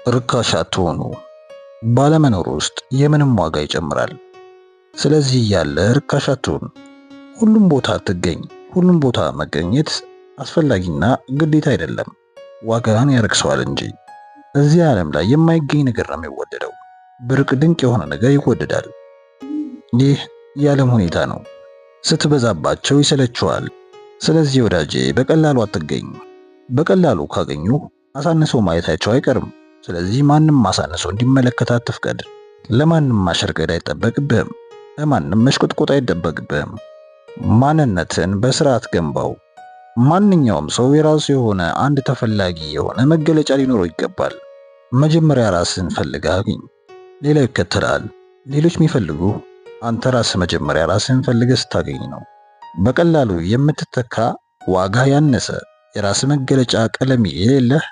ርካሽ አትሆኑ። ባለመኖር ውስጥ የምንም ዋጋ ይጨምራል። ስለዚህ ያለ ርካሽ አትሁን። ሁሉም ቦታ አትገኝ። ሁሉም ቦታ መገኘት አስፈላጊና ግዴታ አይደለም፣ ዋጋህን ያረክሰዋል እንጂ። እዚህ ዓለም ላይ የማይገኝ ነገር ነው የሚወደደው። ብርቅ ድንቅ የሆነ ነገር ይወደዳል። ይህ የዓለም ሁኔታ ነው። ስትበዛባቸው ይሰለችዋል። ስለዚህ ወዳጄ በቀላሉ አትገኝ። በቀላሉ ካገኙ አሳንሶ ማየታቸው አይቀርም። ስለዚህ ማንም አሳንሶ እንዲመለከት አትፍቀድ። ለማንም ማሸርገድ አይጠበቅብህም። ለማንም መሽቆጥቆጥ አይጠበቅብህም። ማንነትን በስርዓት ገንባው። ማንኛውም ሰው የራሱ የሆነ አንድ ተፈላጊ የሆነ መገለጫ ሊኖረው ይገባል። መጀመሪያ ራስን ፈልገህ አግኝ፣ ሌላው ይከተላል። ሌሎች የሚፈልጉ አንተ ራስህ መጀመሪያ ራስህን ፈልገህ ስታገኝ ነው። በቀላሉ የምትተካ ዋጋ ያነሰ የራስ መገለጫ ቀለም የሌለህ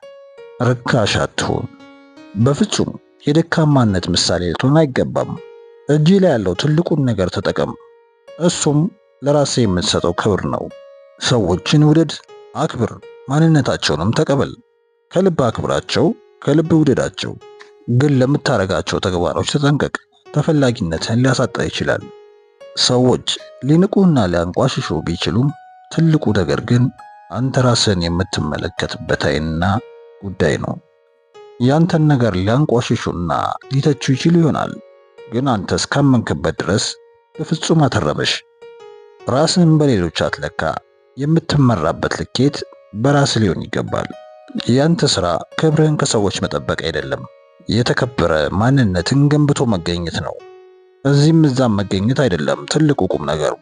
ርካሽ አትሁን። በፍጹም የደካማነት ምሳሌ ልትሆን አይገባም። እጅ ላይ ያለው ትልቁን ነገር ተጠቀም። እሱም ለራስህ የምትሰጠው ክብር ነው። ሰዎችን ውደድ፣ አክብር፣ ማንነታቸውንም ተቀበል። ከልብ አክብራቸው፣ ከልብ ውደዳቸው። ግን ለምታረጋቸው ተግባሮች ተጠንቀቅ። ተፈላጊነትህን ሊያሳጣ ይችላል። ሰዎች ሊንቁና ሊያንቋሽሹ ቢችሉም ትልቁ ነገር ግን አንተ ራስህን የምትመለከትበት ዓይንና ጉዳይ ነው። ያንተን ነገር ሊያንቋሽሹና ሊተቹ ይችሉ ይሆናል፣ ግን አንተ እስካመንክበት ድረስ በፍጹም አትረበሽ። ራስህን በሌሎች አትለካ። የምትመራበት ልኬት በራስህ ሊሆን ይገባል። ያንተ ሥራ ክብርህን ከሰዎች መጠበቅ አይደለም፣ የተከበረ ማንነትን ገንብቶ መገኘት ነው። እዚህም እዛም መገኘት አይደለም ትልቁ ቁም ነገሩ።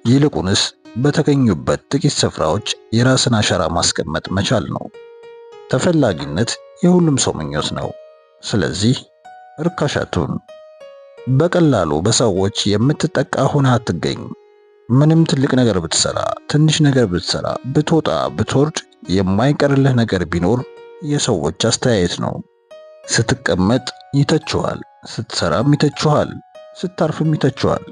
ይልቁንስ በተገኙበት ጥቂት ስፍራዎች የራስን አሻራ ማስቀመጥ መቻል ነው። ተፈላጊነት የሁሉም ሰው ምኞት ነው። ስለዚህ ርካሽ አትሁን። በቀላሉ በሰዎች የምትጠቃ ሆነህ አትገኝ። ምንም ትልቅ ነገር ብትሰራ፣ ትንሽ ነገር ብትሰራ፣ ብትወጣ ብትወርድ የማይቀርልህ ነገር ቢኖር የሰዎች አስተያየት ነው። ስትቀመጥ ይተችዋል፣ ስትሰራም ይተችዋል፣ ስታርፍም ይተችዋል።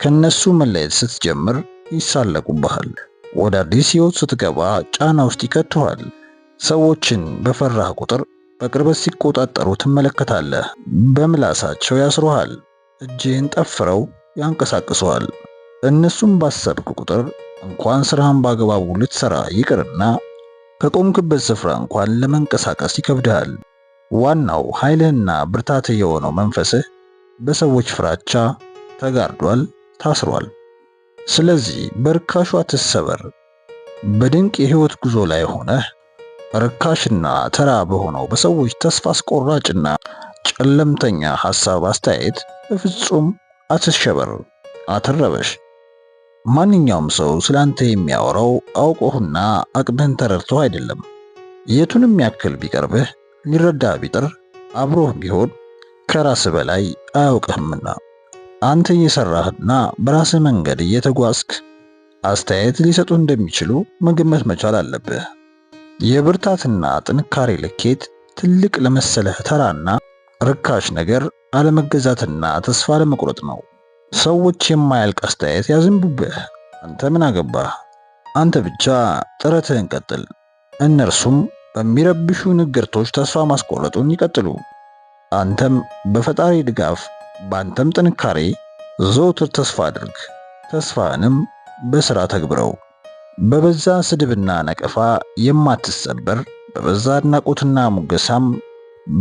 ከነሱ መለየት ስትጀምር ይሳለቁብሃል። ወደ አዲስ ሕይወት ስትገባ ጫና ውስጥ ይከቱሃል። ሰዎችን በፈራህ ቁጥር በቅርበት ሲቆጣጠሩ ትመለከታለህ። በምላሳቸው ያስሩሃል፣ እጅህን ጠፍረው ያንቀሳቅሱሃል። እነሱም ባሰብክ ቁጥር እንኳን ስራህን በአግባቡ ልትሰራ ይቅርና ከቆምክበት ስፍራ እንኳን ለመንቀሳቀስ ይከብድሃል። ዋናው ኃይልህና ብርታትህ የሆነው መንፈስህ በሰዎች ፍራቻ ተጋርዷል፣ ታስሯል። ስለዚህ በርካሹ አትሰበር። በድንቅ የህይወት ጉዞ ላይ ሆነህ ርካሽና ተራ በሆነው በሰዎች ተስፋ አስቆራጭና ጨለምተኛ ሐሳብ አስተያየት በፍጹም አትሸበር፣ አትረበሽ። ማንኛውም ሰው ስላንተ የሚያወራው አውቆህና አቅምህን ተረድቶ አይደለም። የቱንም ያክል ቢቀርብህ ሊረዳ ቢጥር አብሮህ ቢሆን ከራስህ በላይ አያውቅህምና አንተ እየሰራህና በራስህ መንገድ እየተጓዝክ አስተያየት ሊሰጡ እንደሚችሉ መገመት መቻል አለብህ። የብርታትና ጥንካሬ ልኬት ትልቅ ለመሰለህ ተራና ርካሽ ነገር አለመገዛትና ተስፋ ለመቁረጥ ነው። ሰዎች የማያልቅ አስተያየት ያዝንቡብህ፣ አንተ ምን አገባህ? አንተ ብቻ ጥረትህን ቀጥል። እነርሱም በሚረብሹ ንግርቶች ተስፋ ማስቆረጡን ይቀጥሉ። አንተም በፈጣሪ ድጋፍ፣ በአንተም ጥንካሬ ዘወትር ተስፋ አድርግ። ተስፋህንም በሥራ ተግብረው። በበዛ ስድብና ነቀፋ የማትሰበር፣ በበዛ አድናቆትና ሙገሳም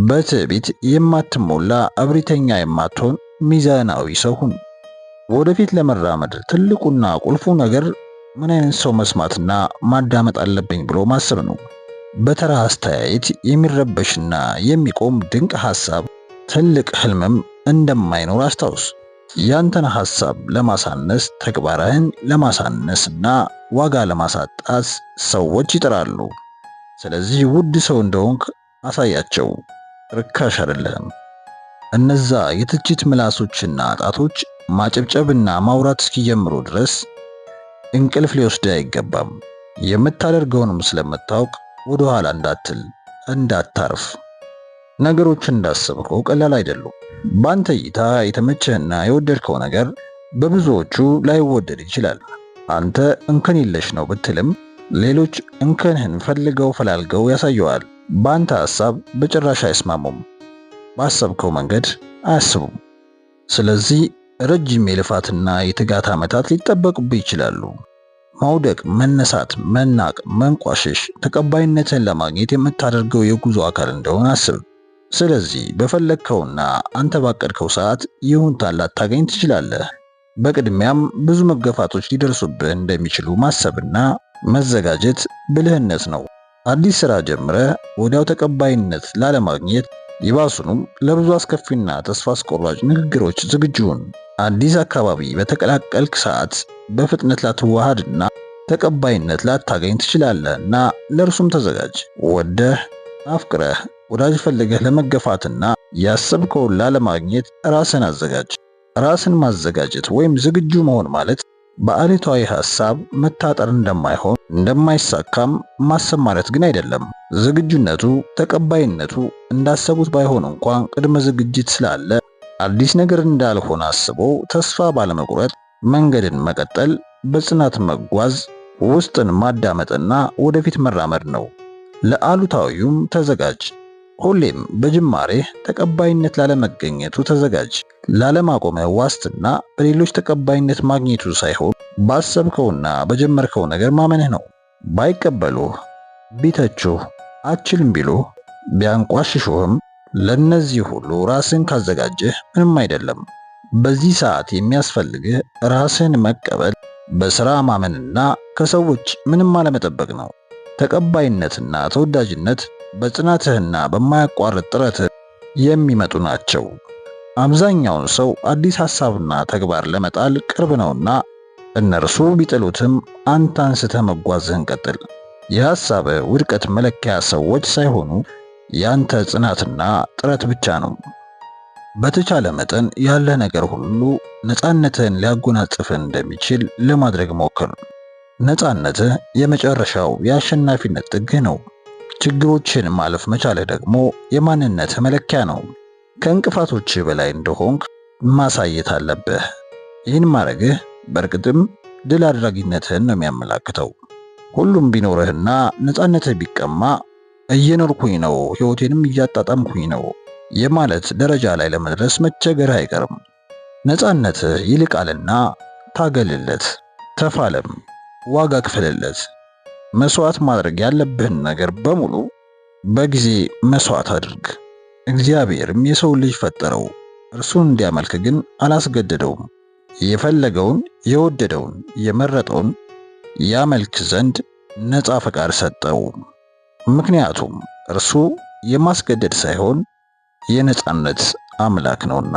በትዕቢት የማትሞላ እብሪተኛ የማትሆን ሚዛናዊ ሰው ሁን። ወደፊት ለመራመድ ትልቁና ቁልፉ ነገር ምን አይነት ሰው መስማትና ማዳመጥ አለብኝ ብሎ ማሰብ ነው። በተራ አስተያየት የሚረበሽና የሚቆም ድንቅ ሐሳብ፣ ትልቅ ህልምም እንደማይኖር አስታውስ። ያንተን ሐሳብ ለማሳነስ፣ ተግባርህን ለማሳነስና ዋጋ ለማሳጣት ሰዎች ይጥራሉ። ስለዚህ ውድ ሰው እንደሆንክ አሳያቸው። ርካሽ አይደለም። እነዛ የትችት ምላሶችና ጣቶች ማጨብጨብና ማውራት እስኪጀምሩ ድረስ እንቅልፍ ሊወስድህ አይገባም። የምታደርገውንም ስለምታውቅ ወደ ኋላ እንዳትል፣ እንዳታርፍ። ነገሮች እንዳሰብከው ቀላል አይደሉም። ባንተ እይታ የተመቸህና የወደድከው ነገር በብዙዎቹ ላይወደድ ይችላል። አንተ እንከን የለሽ ነው ብትልም ሌሎች እንከንህን ፈልገው ፈላልገው ያሳየዋል። በአንተ ሐሳብ በጭራሽ አይስማሙም። ባሰብከው መንገድ አያስቡም። ስለዚህ ረጅም የልፋትና የትጋት ዓመታት ሊጠበቁብህ ይችላሉ። መውደቅ፣ መነሳት፣ መናቅ፣ መንቋሸሽ ተቀባይነትን ለማግኘት የምታደርገው የጉዞ አካል እንደሆነ አስብ። ስለዚህ በፈለግከውና አንተ ባቀድከው ሰዓት ይሁንታን ላታገኝ ትችላለህ። በቅድሚያም ብዙ መገፋቶች ሊደርሱብህ እንደሚችሉ ማሰብና መዘጋጀት ብልህነት ነው። አዲስ ሥራ ጀምረህ ወዲያው ተቀባይነት ላለማግኘት ይባሱንም ለብዙ አስከፊና ተስፋ አስቆራጭ ንግግሮች ዝግጁ ሁን። አዲስ አካባቢ በተቀላቀልክ ሰዓት በፍጥነት ላትዋሃድና ተቀባይነት ላታገኝ ትችላለህና ለእርሱም ተዘጋጅ። ወደህ አፍቅረህ ወዳጅ ፈልገህ ለመገፋትና ያሰብከውን ላለማግኘት ራስን አዘጋጅ። ራስን ማዘጋጀት ወይም ዝግጁ መሆን ማለት በአሉታዊ ሐሳብ መታጠር እንደማይሆን እንደማይሳካም ማሰብ ማለት ግን አይደለም። ዝግጁነቱ ተቀባይነቱ እንዳሰቡት ባይሆን እንኳን ቅድመ ዝግጅት ስላለ አዲስ ነገር እንዳልሆነ አስቦ ተስፋ ባለመቁረጥ መንገድን መቀጠል፣ በጽናት መጓዝ፣ ውስጥን ማዳመጥና ወደፊት መራመድ ነው። ለአሉታዊውም ተዘጋጅ። ሁሌም በጅማሬህ ተቀባይነት ላለመገኘቱ ተዘጋጅ። ላለማቆምህ ዋስትና በሌሎች ተቀባይነት ማግኘቱ ሳይሆን ባሰብከውና በጀመርከው ነገር ማመንህ ነው። ባይቀበሉህ፣ ቢተቹህ፣ አችልም ቢሉህ፣ ቢያንቋሽሹህም ለነዚህ ሁሉ ራስን ካዘጋጀህ ምንም አይደለም። በዚህ ሰዓት የሚያስፈልግህ ራስን መቀበል፣ በሥራ ማመንና ከሰዎች ምንም አለመጠበቅ ነው። ተቀባይነትና ተወዳጅነት በጽናትህና በማያቋርጥ ጥረትህ የሚመጡ ናቸው። አብዛኛውን ሰው አዲስ ሐሳብና ተግባር ለመጣል ቅርብ ነውና እነርሱ ቢጥሉትም አንተ አንስተህ መጓዝህን ቀጥል። የሐሳብህ ውድቀት መለኪያ ሰዎች ሳይሆኑ ያንተ ጽናትና ጥረት ብቻ ነው። በተቻለ መጠን ያለ ነገር ሁሉ ነፃነትህን ሊያጎናጽፍህ እንደሚችል ለማድረግ ሞክር። ነፃነትህ የመጨረሻው የአሸናፊነት ጥግህ ነው። ችግሮችን ማለፍ መቻልህ ደግሞ የማንነትህ መለኪያ ነው። ከእንቅፋቶችህ በላይ እንደሆንክ ማሳየት አለብህ። ይህን ማድረግህ በእርግጥም ድል አድራጊነትህን ነው የሚያመላክተው። ሁሉም ቢኖርህና ነፃነትህ ቢቀማ እየኖርኩኝ ነው፣ ሕይወቴንም እያጣጣምኩኝ ነው የማለት ደረጃ ላይ ለመድረስ መቸገርህ አይቀርም። ነፃነትህ ይልቃልና ታገልለት፣ ተፋለም፣ ዋጋ ክፈልለት። መስዋዕት ማድረግ ያለብህን ነገር በሙሉ በጊዜ መስዋዕት አድርግ። እግዚአብሔርም የሰው ልጅ ፈጠረው፣ እርሱን እንዲያመልክ ግን አላስገደደውም። የፈለገውን የወደደውን የመረጠውን ያመልክ ዘንድ ነፃ ፈቃድ ሰጠው። ምክንያቱም እርሱ የማስገደድ ሳይሆን የነፃነት አምላክ ነውና።